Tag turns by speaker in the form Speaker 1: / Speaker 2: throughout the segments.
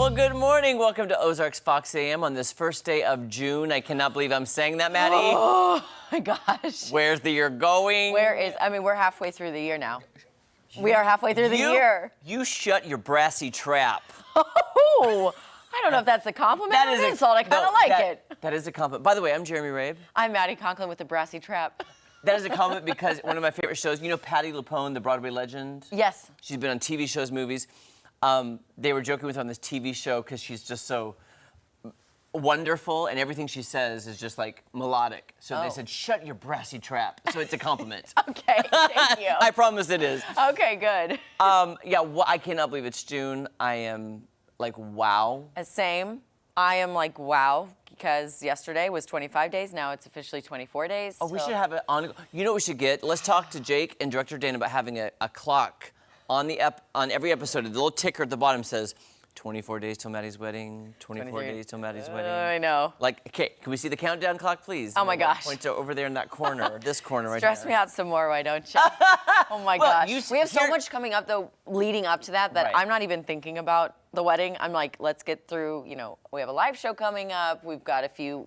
Speaker 1: Well, good morning. Welcome to Ozarks Fox AM on this first day of June. I cannot believe I'm saying that, Maddie.
Speaker 2: Oh, my gosh.
Speaker 1: Where's the year going?
Speaker 2: We're halfway through the year now. We are halfway through the year.
Speaker 1: You shut your brassy trap.
Speaker 2: Oh, I don't know if that's a compliment or an insult. I kind of like it.
Speaker 1: That is a compliment. By the way, I'm Jeremy Rabe.
Speaker 2: I'm Maddie Conklin with the brassy trap.
Speaker 1: That is a compliment because one of my favorite shows, you know Patti LuPone, the Broadway legend?
Speaker 2: Yes.
Speaker 1: She's been on TV shows, movies. They were joking with her on this TV show because she's just so wonderful and everything she says is just like melodic. So they said, shut your brassy trap. So it's a compliment.
Speaker 2: Okay, thank you.
Speaker 1: I promise it is.
Speaker 2: Okay, good.
Speaker 1: I cannot believe it's June. I am like, wow.
Speaker 2: Same. I am like, wow, because yesterday was 25 days. Now it's officially 24 days.
Speaker 1: Oh, we should have it on. You know what we should get? Let's talk to Jake and Director Dan about having a clock on every episode. The little ticker at the bottom says, 24 days till Maddie's wedding, 24 days till Maddie's wedding.
Speaker 2: I know.
Speaker 1: Like, okay, can we see the countdown clock, please?
Speaker 2: Oh, my gosh.
Speaker 1: Point to over there in that corner, this corner right
Speaker 2: Stress
Speaker 1: there.
Speaker 2: me out some more, why don't you? Oh, my gosh. We have so much coming up, though, leading up to that
Speaker 1: Right.
Speaker 2: I'm not even thinking about the wedding. I'm like, let's get through, we have a live show coming up. We've got a few,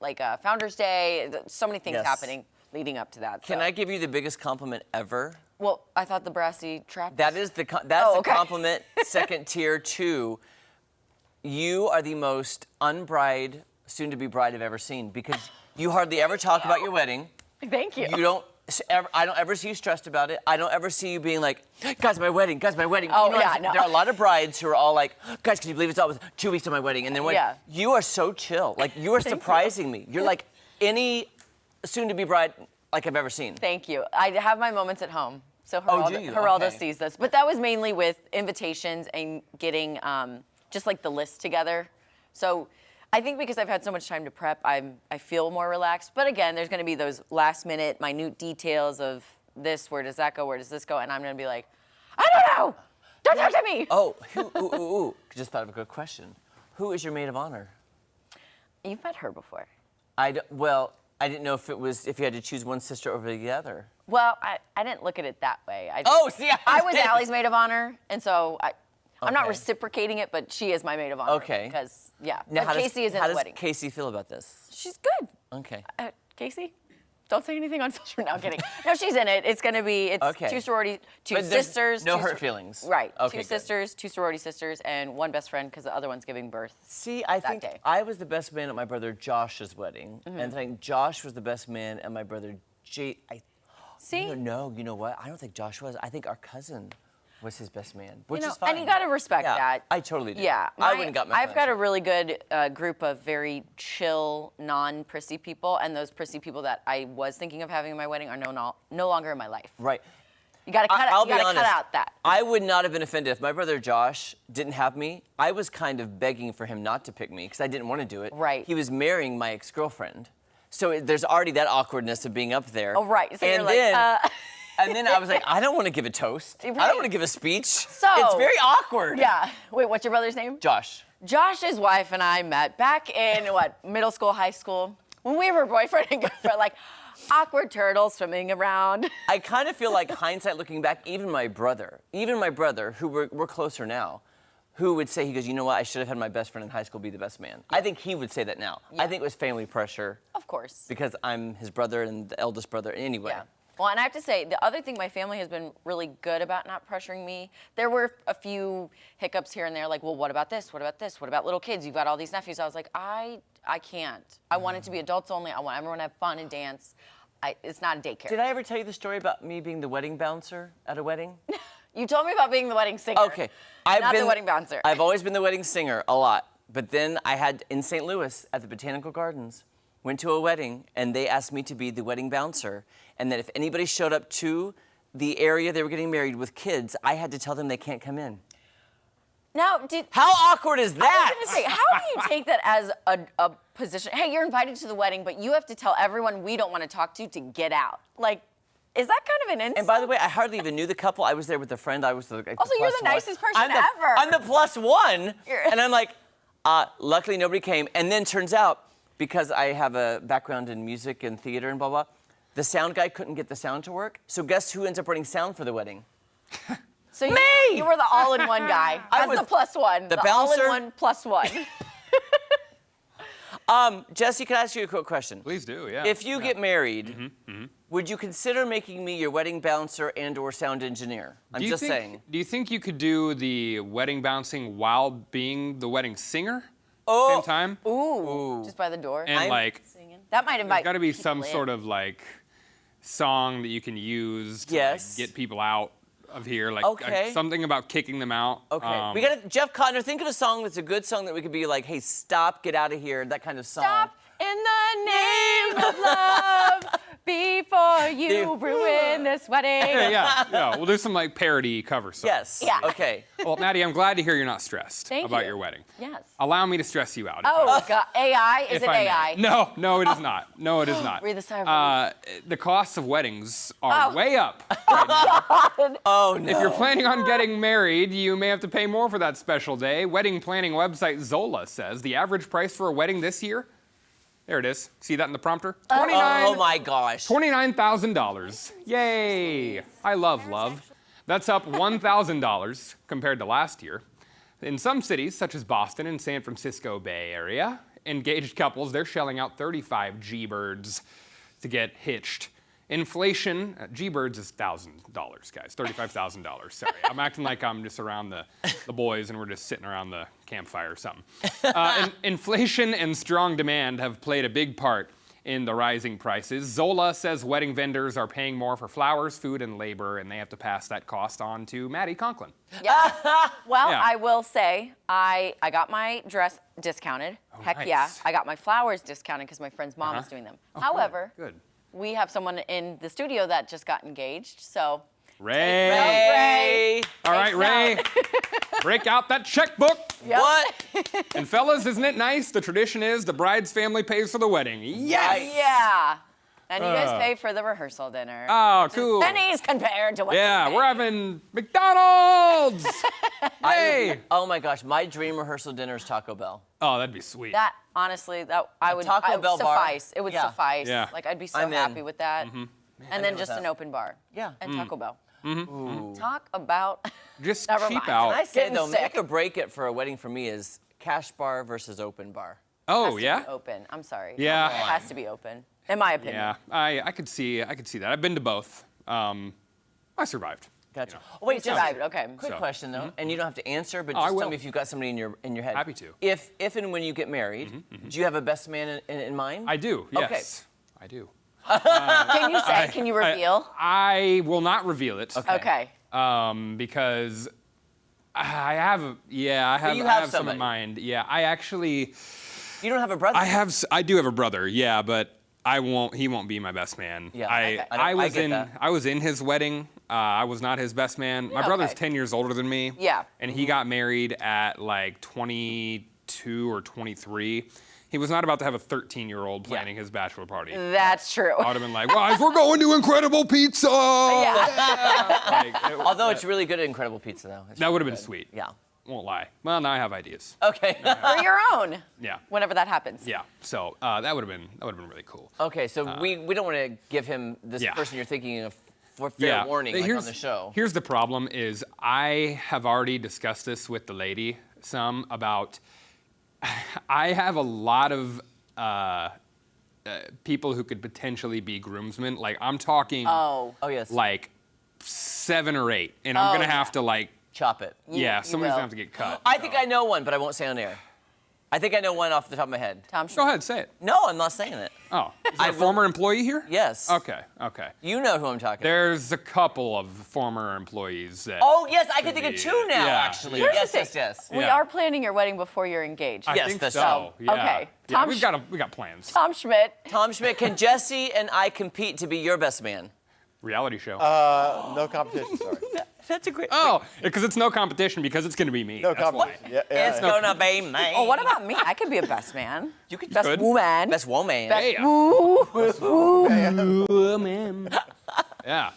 Speaker 2: like Founders Day. So many things happening leading up to that.
Speaker 1: Can I give you the biggest compliment ever?
Speaker 2: Well, I thought the brassy trap.
Speaker 1: That's a compliment. Second tier 2. You are the most unbride, soon-to-be bride I've ever seen because you hardly ever talk about your wedding.
Speaker 2: Thank you.
Speaker 1: I don't ever see you stressed about it. I don't ever see you being like, guys, my wedding, guys, my wedding.
Speaker 2: Oh,
Speaker 1: no. There are a lot of brides who are all like, guys, can you believe it's almost 2 weeks to my wedding? And then you are so chill. Like, you are surprising me. You're like any soon-to-be bride like I've ever seen.
Speaker 2: Thank you. I have my moments at home. So Geraldo sees this. But that was mainly with invitations and getting just like the list together. So I think because I've had so much time to prep, I feel more relaxed. But again, there's going to be those last minute, minute details of this, where does that go, where does this go? And I'm going to be like, I don't know. Don't talk to me.
Speaker 1: Oh, just thought of a good question. Who is your maid of honor?
Speaker 2: You've met her before.
Speaker 1: I didn't know if you had to choose one sister over the other.
Speaker 2: Well, I didn't look at it that way.
Speaker 1: I
Speaker 2: was Allie's maid of honor, and so I'm not reciprocating it, but she is my maid of honor.
Speaker 1: Okay.
Speaker 2: Because,
Speaker 1: Now,
Speaker 2: but Casey is in the wedding.
Speaker 1: How does Casey feel about this?
Speaker 2: She's good.
Speaker 1: Okay.
Speaker 2: Casey? Don't say anything on social. No, I'm kidding. No, she's in it. It's going to be, two sorority, two sisters.
Speaker 1: No hurt feelings.
Speaker 2: Right.
Speaker 1: Okay,
Speaker 2: two sisters, two sorority sisters, and one best friend because the other one's giving birth.
Speaker 1: See, I think I was the best man at my brother Josh's wedding, and I think Josh was the best man at my brother Jay.
Speaker 2: See?
Speaker 1: No, you know what? I don't think Josh was. I think our cousin was his best man, which is fine.
Speaker 2: And you got to respect that.
Speaker 1: I totally do.
Speaker 2: Yeah.
Speaker 1: I wouldn't got my
Speaker 2: I've got a really good group of very chill, non-prissy people, and those prissy people that I was thinking of having in my wedding are no longer in my life.
Speaker 1: Right.
Speaker 2: You got to cut out that.
Speaker 1: I would not have been offended if my brother Josh didn't have me. I was kind of begging for him not to pick me because I didn't want to do it.
Speaker 2: Right.
Speaker 1: He was marrying my ex-girlfriend. So there's already that awkwardness of being up there.
Speaker 2: Oh, right. So
Speaker 1: and
Speaker 2: you're
Speaker 1: then,
Speaker 2: like,
Speaker 1: And then I was like, I don't want to give a toast.
Speaker 2: Right.
Speaker 1: I don't want to give a speech.
Speaker 2: So,
Speaker 1: it's very awkward.
Speaker 2: Yeah. Wait, what's your brother's name?
Speaker 1: Josh.
Speaker 2: Josh's wife and I met back in, middle school, high school, when we were boyfriend and girlfriend, like awkward turtles swimming around.
Speaker 1: I kind of feel like hindsight looking back, even my brother, who we're closer now, who would say, he goes, you know what, I should have had my best friend in high school be the best man. Yeah. I think he would say that now. Yeah. I think it was family pressure.
Speaker 2: Of course.
Speaker 1: Because I'm his brother and the eldest brother anyway.
Speaker 2: Yeah. Well, and I have to say, the other thing my family has been really good about not pressuring me. There were a few hiccups here and there, like, well, what about this? What about this? What about little kids? You've got all these nephews. I was like, I can't. I want it to be adults only. I want everyone to have fun and dance. It's not a daycare.
Speaker 1: Did I ever tell you the story about me being the wedding bouncer at a wedding?
Speaker 2: You told me about being the wedding singer.
Speaker 1: Okay. Not
Speaker 2: the wedding bouncer.
Speaker 1: I've always been the wedding singer, a lot. But then I had, in St. Louis, at the Botanical Gardens, went to a wedding, and they asked me to be the wedding bouncer, and that if anybody showed up to the area they were getting married with kids, I had to tell them they can't come in.
Speaker 2: Now,
Speaker 1: how awkward is that?
Speaker 2: I was going to say, how do you take that as a position? Hey, you're invited to the wedding, but you have to tell everyone we don't want to talk to get out. Like, is that kind of an insult?
Speaker 1: And by the way, I hardly even knew the couple. I was there with a friend. I was the
Speaker 2: also, you're the nicest person ever.
Speaker 1: I'm the +1, and I'm like, luckily nobody came. And then turns out, because I have a background in music and theater and blah, blah, the sound guy couldn't get the sound to work. So guess who ends up running sound for the wedding?
Speaker 2: So
Speaker 1: Me!
Speaker 2: you were the all-in-one guy. I was the plus one.
Speaker 1: The bouncer?
Speaker 2: All-in-one plus one.
Speaker 1: Jesse, can I ask you a quick question?
Speaker 3: Please do, yeah.
Speaker 1: If you get married, would you consider making me your wedding bouncer and/or sound engineer? I'm just saying.
Speaker 3: Do you think you could do the wedding bouncing while being the wedding singer?
Speaker 1: Oh.
Speaker 3: Same time?
Speaker 2: Ooh. Just by the door.
Speaker 3: And like,
Speaker 2: Singing. That might invite.
Speaker 3: there's got to be
Speaker 2: people
Speaker 3: some
Speaker 2: in.
Speaker 3: sort of like song that you can use to
Speaker 1: Yes.
Speaker 3: like, get people out of here. Like
Speaker 1: Okay.
Speaker 3: something about kicking them out.
Speaker 1: Okay. We got Jeff Cotner. Think of a song that's a good song that we could be like, hey, stop, get out of here, that kind of song.
Speaker 2: Stop in the name of love before you ruin this wedding.
Speaker 3: Yeah. We'll do some like parody cover songs.
Speaker 1: Yes.
Speaker 2: Yeah.
Speaker 1: Okay.
Speaker 3: Well, Maddie, I'm glad to hear you're not stressed
Speaker 2: Thank
Speaker 3: about
Speaker 2: you.
Speaker 3: your wedding.
Speaker 2: Yes.
Speaker 3: Allow me to stress you out. if
Speaker 2: Oh, God. AI? Is
Speaker 3: if
Speaker 2: it
Speaker 3: I may.
Speaker 2: AI?
Speaker 3: No, it is not. No, it is not.
Speaker 2: Breathe a sigh of relief.
Speaker 3: The costs of weddings are way up right now.
Speaker 1: Oh, no.
Speaker 3: If you're planning on getting married, you may have to pay more for that special day. Wedding planning website Zola says the average price for a wedding this year, there it is. See that in the prompter?
Speaker 1: Oh, my gosh.
Speaker 3: $29,000. Yay! I love love. That's up $1,000 compared to last year. In some cities, such as Boston and San Francisco Bay Area, engaged couples, they're shelling out 35 G-birds to get hitched. Inflation, G-birds is $1,000, guys, $35,000. Sorry, I'm acting like I'm just around the boys and we're just sitting around the campfire or something. Inflation and strong demand have played a big part in the rising prices. Zola says wedding vendors are paying more for flowers, food, and labor, and they have to pass that cost on to Maddie Conklin.
Speaker 2: Yeah. Well,
Speaker 3: Yeah.
Speaker 2: I will say I got my dress discounted. Heck
Speaker 3: nice.
Speaker 2: yeah. I got my flowers discounted because my friend's mom is doing them. However,
Speaker 3: Good.
Speaker 2: we have someone in the studio that just got engaged, so.
Speaker 3: Ray.
Speaker 1: Ray.
Speaker 3: All right, Ray. Break out that checkbook.
Speaker 2: Yep.
Speaker 1: What?
Speaker 3: And fellas, isn't it nice? The tradition is the bride's family pays for the wedding. Yes.
Speaker 2: Yeah. And you guys pay for the rehearsal dinner.
Speaker 3: Oh, cool.
Speaker 2: Pennies compared to what
Speaker 3: Yeah,
Speaker 2: you
Speaker 3: we're
Speaker 2: pay.
Speaker 3: having McDonald's. Hey.
Speaker 1: Oh, my gosh. My dream rehearsal dinner is Taco Bell.
Speaker 3: Oh, that'd be sweet.
Speaker 2: That honestly, that I would
Speaker 1: Taco Bell bar.
Speaker 2: suffice. It would
Speaker 1: Yeah.
Speaker 2: suffice.
Speaker 3: Yeah.
Speaker 2: Like I'd be so
Speaker 1: I'm in.
Speaker 2: happy with that. And then just
Speaker 1: that.
Speaker 2: an open bar.
Speaker 1: Yeah.
Speaker 2: And Taco Bell.
Speaker 1: Ooh.
Speaker 2: Talk about.
Speaker 3: Just
Speaker 2: Never
Speaker 3: cheap
Speaker 2: mind.
Speaker 3: out.
Speaker 1: Can I say,
Speaker 2: Getting
Speaker 1: though,
Speaker 2: sick.
Speaker 1: make or break it for a wedding for me is cash bar versus open bar.
Speaker 3: Oh, yeah?
Speaker 2: Open. I'm sorry.
Speaker 3: Yeah.
Speaker 2: It has to be open, in my opinion.
Speaker 3: Yeah, I could see that. I've been to both. I survived.
Speaker 1: Gotcha. Oh, wait, just
Speaker 2: Survived. Okay.
Speaker 1: quick
Speaker 3: So,
Speaker 1: question, though, and you don't have to answer, but
Speaker 3: Oh, I
Speaker 1: just tell
Speaker 3: will.
Speaker 1: me if you've got somebody in your head.
Speaker 3: Happy to.
Speaker 1: If and when you get married, do you have a best man in mind?
Speaker 3: I do,
Speaker 1: Okay.
Speaker 3: yes. I do.
Speaker 2: Can you say? Can you reveal?
Speaker 3: I will not reveal it.
Speaker 2: Okay.
Speaker 3: Because I have
Speaker 1: you
Speaker 3: I
Speaker 1: have
Speaker 3: have some
Speaker 1: somebody.
Speaker 3: in mind. Yeah, I actually,
Speaker 1: You don't have a brother.
Speaker 3: I do have a brother. Yeah, but he won't be my best man.
Speaker 1: Yeah,
Speaker 2: okay.
Speaker 1: I get that.
Speaker 3: I was in his wedding. I was not his best man. My brother's
Speaker 2: Okay.
Speaker 3: 10 years older than me.
Speaker 2: Yeah.
Speaker 3: And he got married at like 22 or 23. He was not about to have a 13-year-old planning his bachelor party.
Speaker 2: That's true.
Speaker 3: I would have been like, guys, we're going to Incredible Pizza.
Speaker 2: Yeah.
Speaker 1: Although it's really good at Incredible Pizza, though. It's
Speaker 3: That would
Speaker 1: really
Speaker 3: have been
Speaker 1: good.
Speaker 3: sweet.
Speaker 1: Yeah.
Speaker 3: Won't lie. Well, now I have ideas.
Speaker 1: Okay.
Speaker 2: For your own.
Speaker 3: Yeah.
Speaker 2: Whenever that happens.
Speaker 3: Yeah. So that would have been really cool.
Speaker 1: Okay, so we don't want to give him this
Speaker 3: Yeah.
Speaker 1: person you're thinking of for fair warning, like on the show.
Speaker 3: Here's the problem is I have already discussed this with the lady some about I have a lot of people who could potentially be groomsmen. Like I'm talking
Speaker 2: Oh.
Speaker 1: Oh yes.
Speaker 3: like 7 or 8. And I'm
Speaker 2: Oh,
Speaker 3: gonna
Speaker 2: yeah.
Speaker 3: have to like
Speaker 1: Chop it.
Speaker 3: yeah,
Speaker 2: you
Speaker 3: somebody's
Speaker 2: will.
Speaker 3: gonna have to get cut.
Speaker 1: I think I know one, but I won't say on air. I think I know one off the top of my head.
Speaker 2: Tom.
Speaker 3: Go ahead, say it.
Speaker 1: No, I'm not saying it.
Speaker 3: Oh. Is there
Speaker 1: I
Speaker 3: a
Speaker 1: will-
Speaker 3: former employee here?
Speaker 1: Yes.
Speaker 3: Okay.
Speaker 1: You know who I'm talking about.
Speaker 3: There's a couple of former employees that
Speaker 1: Oh, yes, I can think of
Speaker 3: be-
Speaker 1: two now,
Speaker 3: yeah,
Speaker 1: actually.
Speaker 3: yeah.
Speaker 1: Yes,
Speaker 2: Here's
Speaker 1: yes,
Speaker 2: the
Speaker 1: yes.
Speaker 2: We
Speaker 3: Yeah.
Speaker 2: are planning your wedding before you're engaged.
Speaker 3: I
Speaker 1: Yes,
Speaker 3: think
Speaker 1: that's
Speaker 3: so.
Speaker 1: so.
Speaker 3: Yeah.
Speaker 2: Okay.
Speaker 3: Yeah,
Speaker 2: Tom
Speaker 3: we got plans.
Speaker 2: Tom Schmidt.
Speaker 1: Tom Schmidt, can Jesse and I compete to be your best man?
Speaker 3: Reality show.
Speaker 4: No competition, sorry.
Speaker 1: That's a great.
Speaker 3: oh, because it's no competition because it's gonna be me.
Speaker 4: No
Speaker 3: That's why.
Speaker 4: competition. Yeah,
Speaker 1: It's gonna be me.
Speaker 2: Oh, what about me? I could be a best man.
Speaker 1: You could
Speaker 2: Best
Speaker 3: could.
Speaker 2: woman.
Speaker 1: best woman.
Speaker 2: Best
Speaker 3: Hey.
Speaker 2: woo.
Speaker 3: Yeah.